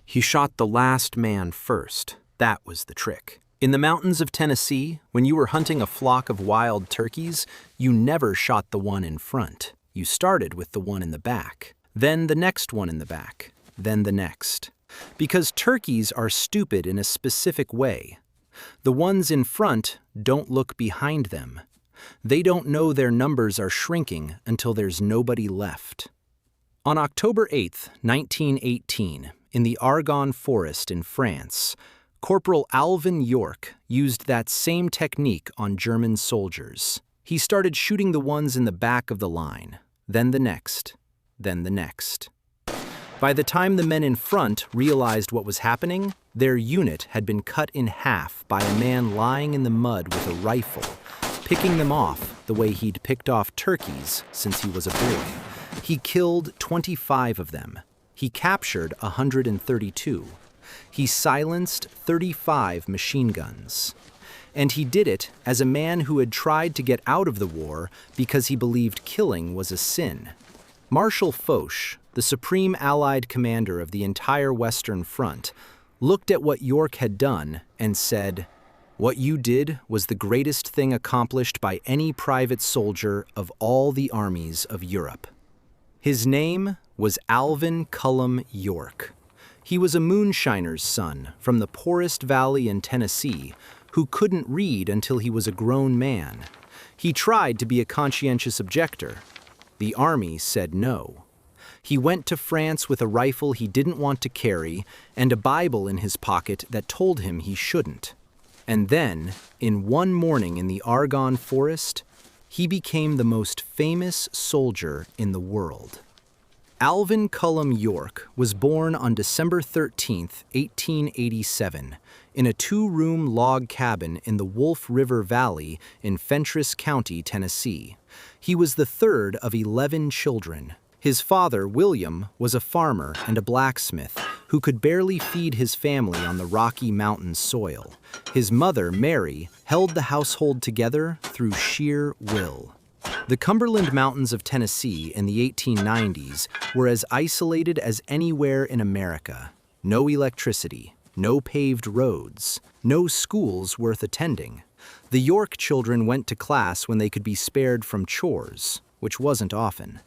He shot the last man first. That was the trick. In the mountains of Tennessee, when you were hunting a flock of wild turkeys, you never shot the one in front. You started with the one in the back, then the next one in the back, then the next. Because turkeys are stupid in a specific way. The ones in front don't look behind them. They don't know their numbers are shrinking until there's nobody left. On October 8, 1918, in the Argonne Forest in France, Corporal Alvin York used that same technique on German soldiers. He started shooting the ones in the back of the line, then the next, then the next. By the time the men in front realized what was happening, their unit had been cut in half by a man lying in the mud with a rifle, picking them off the way he'd picked off turkeys since he was a boy. He killed 25 of them. He captured 132. He silenced 35 machine guns. And he did it as a man who had tried to get out of the war because he believed killing was a sin. Marshal Foch, the supreme Allied commander of the entire Western Front, looked at what York had done and said, "What you did was the greatest thing accomplished by any private soldier of all the armies of Europe." His name was Alvin Cullum York. He was a moonshiner's son from the poorest valley in Tennessee who couldn't read until he was a grown man. He tried to be a conscientious objector. The army said no. He went to France with a rifle he didn't want to carry and a Bible in his pocket that told him he shouldn't. And then, in one morning in the Argonne Forest, he became the most famous soldier in the world. Alvin Cullum York was born on December 13, 1887, in a two-room log cabin in the Wolf River Valley in Fentress County, Tennessee. He was the third of 11 children. His father, William, was a farmer and a blacksmith who could barely feed his family on the Rocky Mountain soil. His mother, Mary, held the household together through sheer will. The Cumberland Mountains of Tennessee in the 1890s were as isolated as anywhere in America. No electricity, no paved roads, no schools worth attending. The York children went to class when they could be spared from chores, which wasn't often.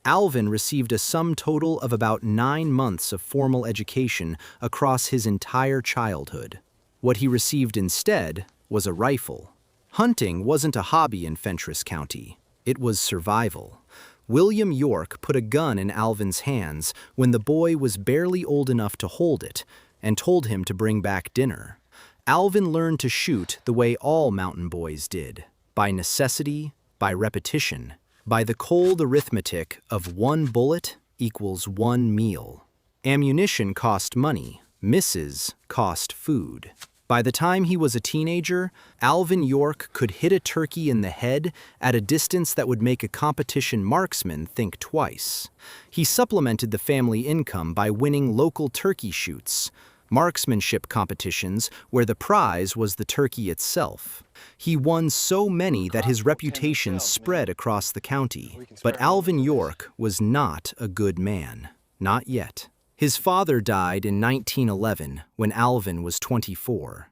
Alvin received a sum total of about 9 months of formal education across his entire childhood. What he received instead was a rifle. Hunting wasn't a hobby in Fentress County. It was survival. William York put a gun in Alvin's hands when the boy was barely old enough to hold it and told him to bring back dinner. Alvin learned to shoot the way all mountain boys did, by necessity, by repetition, by the cold arithmetic of 1 bullet equals 1 meal. Ammunition cost money, misses cost food. By the time he was a teenager, Alvin York could hit a turkey in the head at a distance that would make a competition marksman think twice. He supplemented the family income by winning local turkey shoots, marksmanship competitions where the prize was the turkey itself. He won so many that his reputation spread across the county. But Alvin York was not a good man. Not yet. His father died in 1911 when Alvin was 24.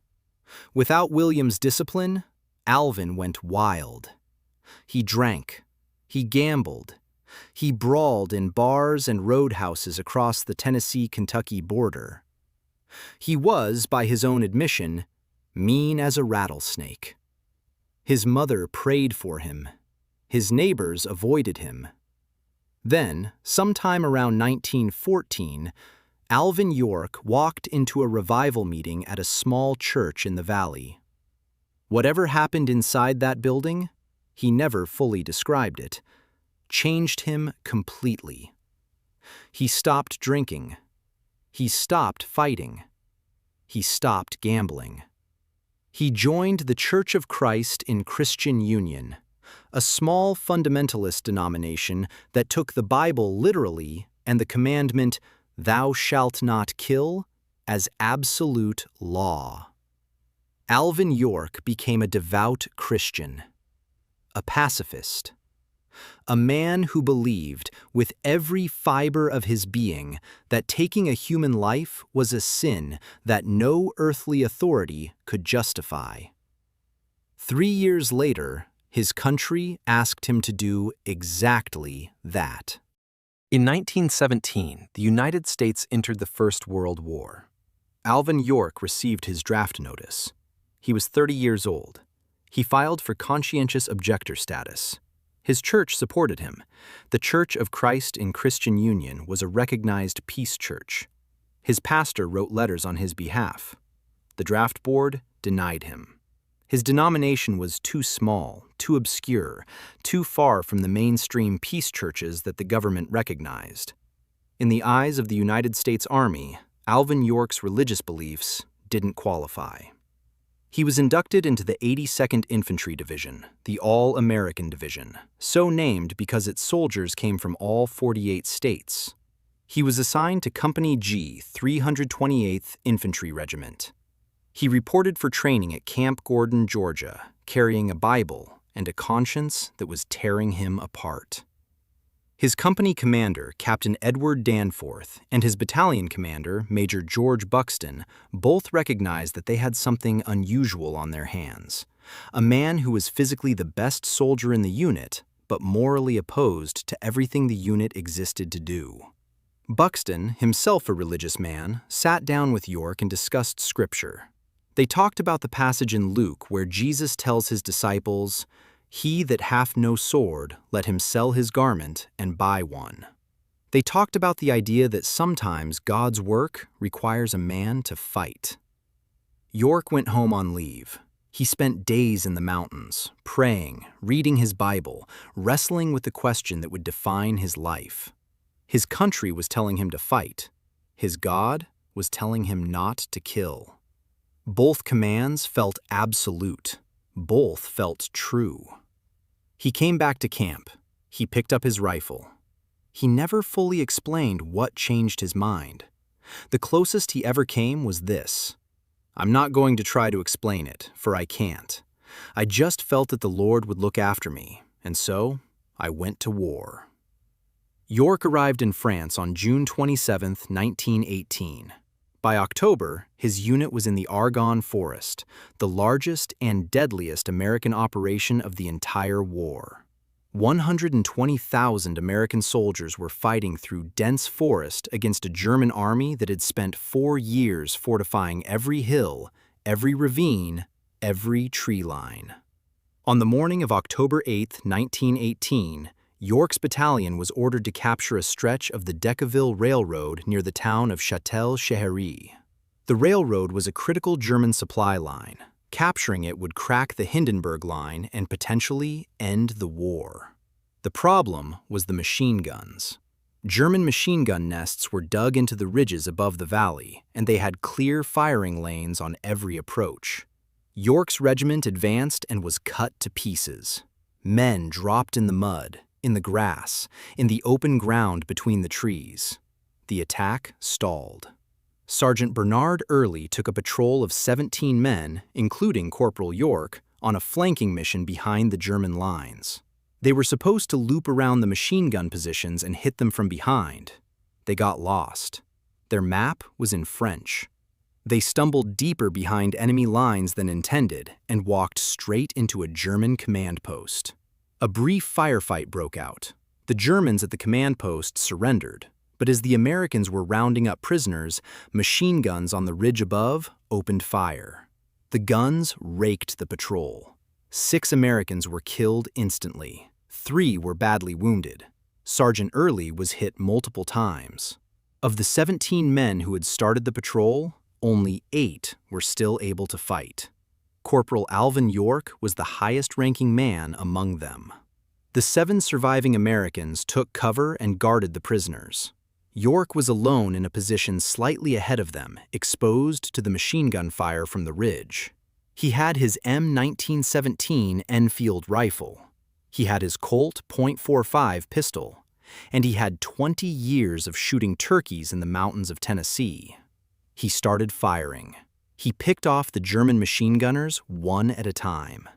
Without William's discipline, Alvin went wild. He drank. He gambled. He brawled in bars and roadhouses across the Tennessee-Kentucky border. He was, by his own admission, mean as a rattlesnake. His mother prayed for him. His neighbors avoided him. Then, sometime around 1914, Alvin York walked into a revival meeting at a small church in the valley. Whatever happened inside that building, he never fully described it, changed him completely. He stopped drinking. He stopped fighting. He stopped gambling. He joined the Church of Christ in Christian Union, a small fundamentalist denomination that took the Bible literally and the commandment, "Thou shalt not kill," as absolute law. Alvin York became a devout Christian, a pacifist. A man who believed with every fiber of his being that taking a human life was a sin that no earthly authority could justify. 3 years later, his country asked him to do exactly that. In 1917, the United States entered the First World War. Alvin York received his draft notice. He was 30 years old. He filed for conscientious objector status. His church supported him. The Church of Christ in Christian Union was a recognized peace church. His pastor wrote letters on his behalf. The draft board denied him. His denomination was too small, too obscure, too far from the mainstream peace churches that the government recognized. In the eyes of the United States Army, Alvin York's religious beliefs didn't qualify. He was inducted into the 82nd Infantry Division, the All-American Division, so named because its soldiers came from all 48 states. He was assigned to Company G, 328th Infantry Regiment. He reported for training at Camp Gordon, Georgia, carrying a Bible and a conscience that was tearing him apart. His company commander, Captain Edward Danforth, and his battalion commander, Major George Buxton, both recognized that they had something unusual on their hands. A man who was physically the best soldier in the unit, but morally opposed to everything the unit existed to do. Buxton, himself a religious man, sat down with York and discussed scripture. They talked about the passage in Luke where Jesus tells his disciples, "He that hath no sword, let him sell his garment and buy one." They talked about the idea that sometimes God's work requires a man to fight. York went home on leave. He spent days in the mountains, praying, reading his Bible, wrestling with the question that would define his life. His country was telling him to fight. His God was telling him not to kill. Both commands felt absolute. Both felt true. He came back to camp. He picked up his rifle. He never fully explained what changed his mind. The closest he ever came was this: "I'm not going to try to explain it, for I can't. I just felt that the Lord would look after me, and so I went to war." York arrived in France on June 27, 1918. By October, his unit was in the Argonne Forest, the largest and deadliest American operation of the entire war. 120,000 American soldiers were fighting through dense forest against a German army that had spent 4 years fortifying every hill, every ravine, every tree line. On the morning of October 8, 1918, York's battalion was ordered to capture a stretch of the Decauville Railroad near the town of Châtel-Chehery. The railroad was a critical German supply line. Capturing it would crack the Hindenburg Line and potentially end the war. The problem was the machine guns. German machine gun nests were dug into the ridges above the valley, and they had clear firing lanes on every approach. York's regiment advanced and was cut to pieces. Men dropped in the mud, in the grass, in the open ground between the trees. The attack stalled. Sergeant Bernard Early took a patrol of 17 men, including Corporal York, on a flanking mission behind the German lines. They were supposed to loop around the machine gun positions and hit them from behind. They got lost. Their map was in French. They stumbled deeper behind enemy lines than intended and walked straight into a German command post. A brief firefight broke out. The Germans at the command post surrendered, but as the Americans were rounding up prisoners, machine guns on the ridge above opened fire. The guns raked the patrol. 6 Americans were killed instantly. 3 were badly wounded. Sergeant Early was hit multiple times. Of the 17 men who had started the patrol, only 8 were still able to fight. Corporal Alvin York was the highest-ranking man among them. The 7 surviving Americans took cover and guarded the prisoners. York was alone in a position slightly ahead of them, exposed to the machine gun fire from the ridge. He had his M1917 Enfield rifle. He had his Colt .45 pistol, and he had 20 years of shooting turkeys in the mountains of Tennessee. He started firing. He picked off the German machine gunners one at a time.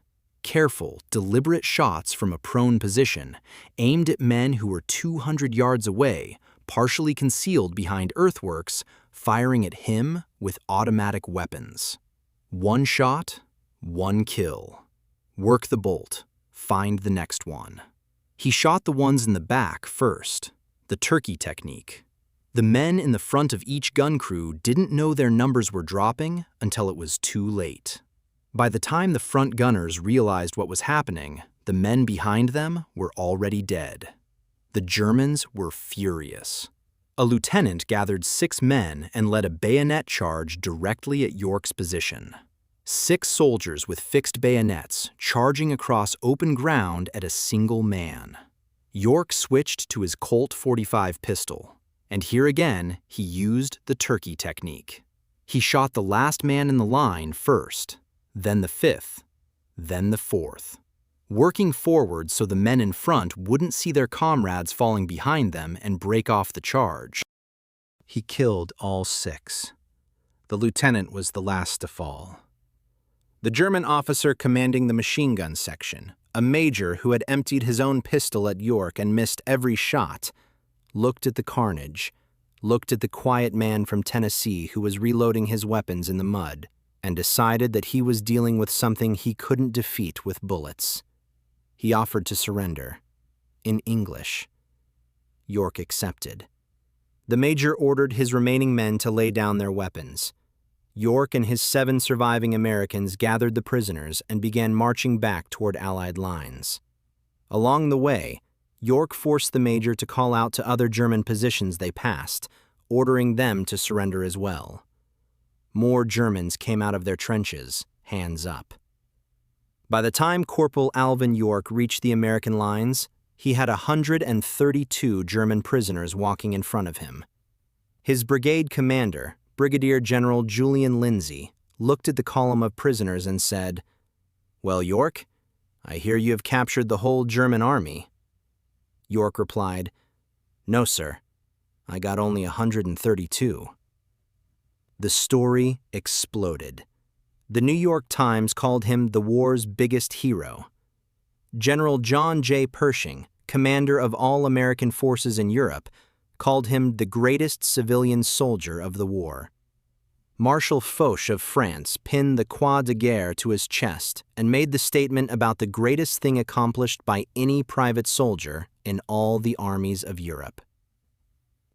Careful, deliberate shots from a prone position, aimed at men who were 200 yards away, partially concealed behind earthworks, firing at him with automatic weapons. One shot, one kill. Work the bolt, find the next one. He shot the ones in the back first, the turkey technique. The men in the front of each gun crew didn't know their numbers were dropping until it was too late. By the time the front gunners realized what was happening, the men behind them were already dead. The Germans were furious. A lieutenant gathered 6 men and led a bayonet charge directly at York's position. 6 soldiers with fixed bayonets charging across open ground at a single man. York switched to his Colt .45 pistol, and here again he used the turkey technique. He shot the last man in the line first, then the 5th, then the 4th, working forward so the men in front wouldn't see their comrades falling behind them and break off the charge. He killed all 6. The lieutenant was the last to fall. The German officer commanding the machine gun section, a major who had emptied his own pistol at York and missed every shot, looked at the carnage, looked at the quiet man from Tennessee who was reloading his weapons in the mud, and decided that he was dealing with something he couldn't defeat with bullets. He offered to surrender. In English. York accepted. The major ordered his remaining men to lay down their weapons. York and his 7 surviving Americans gathered the prisoners and began marching back toward Allied lines. Along the way, York forced the major to call out to other German positions they passed, ordering them to surrender as well. More Germans came out of their trenches, hands up. By the time Corporal Alvin York reached the American lines, he had 132 German prisoners walking in front of him. His brigade commander, Brigadier General Julian Lindsay, looked at the column of prisoners and said, "Well, York, I hear you have captured the whole German army." York replied, "No, sir. I got only 132. The story exploded. The New York Times called him the war's biggest hero. General John J. Pershing, commander of all American forces in Europe, called him the greatest civilian soldier of the war. Marshal Foch of France pinned the Croix de Guerre to his chest and made the statement about the greatest thing accomplished by any private soldier in all the armies of Europe.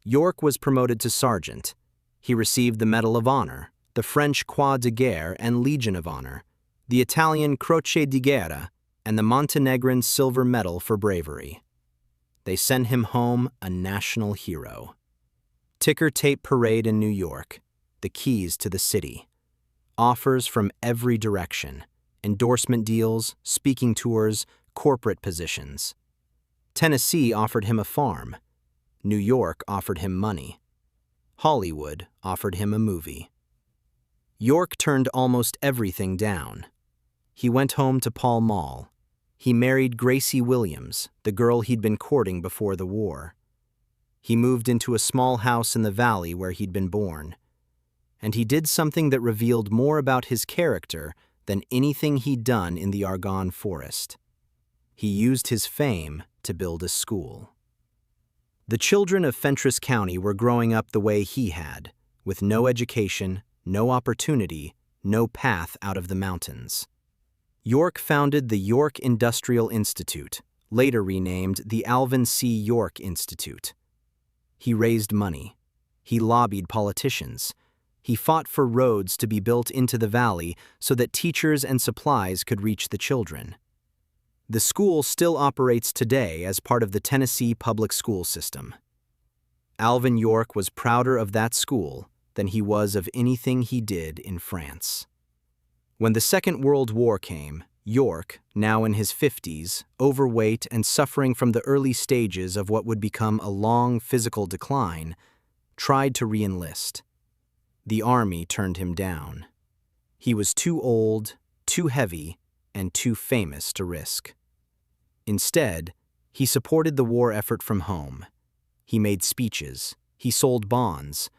York was promoted to sergeant. He received the Medal of Honor, the French Croix de Guerre and Legion of Honor, the Italian Croce di Guerra, and the Montenegrin Silver Medal for bravery. They sent him home a national hero. Ticker tape parade in New York, the keys to the city. Offers from every direction, endorsement deals, speaking tours, corporate positions. Tennessee offered him a farm. New York offered him money. Hollywood offered him a movie. York turned almost everything down. He went home to Pall Mall. He married Gracie Williams, the girl he'd been courting before the war. He moved into a small house in the valley where he'd been born. And he did something that revealed more about his character than anything he'd done in the Argonne Forest. He used his fame to build a school. The children of Fentress County were growing up the way he had, with no education, no opportunity, no path out of the mountains. York founded the York Industrial Institute, later renamed the Alvin C. York Institute. He raised money. He lobbied politicians. He fought for roads to be built into the valley so that teachers and supplies could reach the children. The school still operates today as part of the Tennessee public school system. Alvin York was prouder of that school than he was of anything he did in France. When the Second World War came, York, now in his 50s, overweight and suffering from the early stages of what would become a long physical decline, tried to re-enlist. The army turned him down. He was too old, too heavy, and too famous to risk. Instead, he supported the war effort from home. He made speeches. He sold bonds.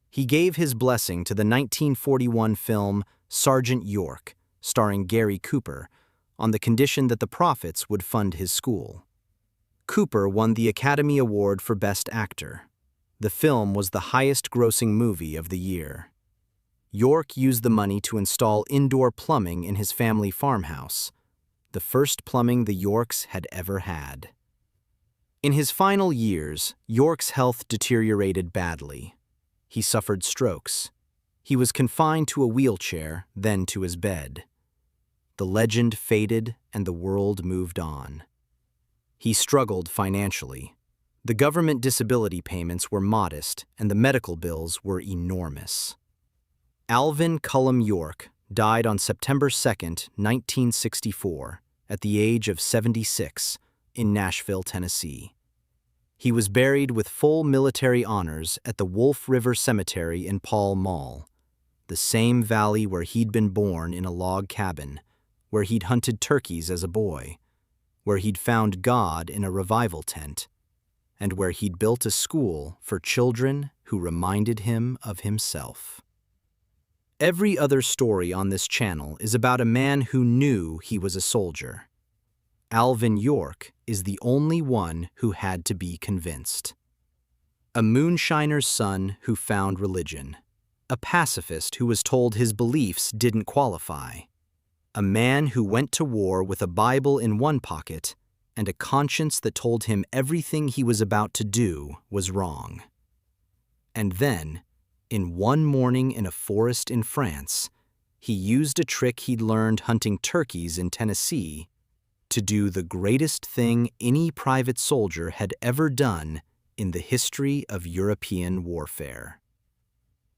He gave his blessing to the 1941 film Sergeant York, starring Gary Cooper, on the condition that the profits would fund his school. Cooper won the Academy Award for Best Actor. The film was the highest-grossing movie of the year. York used the money to install indoor plumbing in his family farmhouse, the first plumbing the Yorks had ever had. In his final years, York's health deteriorated badly. He suffered strokes. He was confined to a wheelchair, then to his bed. The legend faded and the world moved on. He struggled financially. The government disability payments were modest and the medical bills were enormous. Alvin Cullum York died on September 2, 1964, at the age of 76, in Nashville, Tennessee. He was buried with full military honors at the Wolf River Cemetery in Pall Mall, the same valley where he'd been born in a log cabin, where he'd hunted turkeys as a boy, where he'd found God in a revival tent, and where he'd built a school for children who reminded him of himself. Every other story on this channel is about a man who knew he was a soldier. Alvin York is the only one who had to be convinced. A moonshiner's son who found religion. A pacifist who was told his beliefs didn't qualify. A man who went to war with a Bible in one pocket and a conscience that told him everything he was about to do was wrong. And then, in one morning in a forest in France, he used a trick he'd learned hunting turkeys in Tennessee to do the greatest thing any private soldier had ever done in the history of European warfare.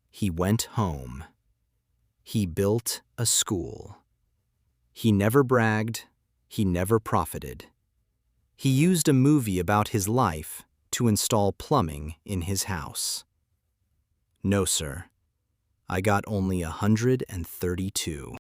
He went home. He built a school. He never bragged. He never profited. He used a movie about his life to install plumbing in his house. No, sir. I got only 132.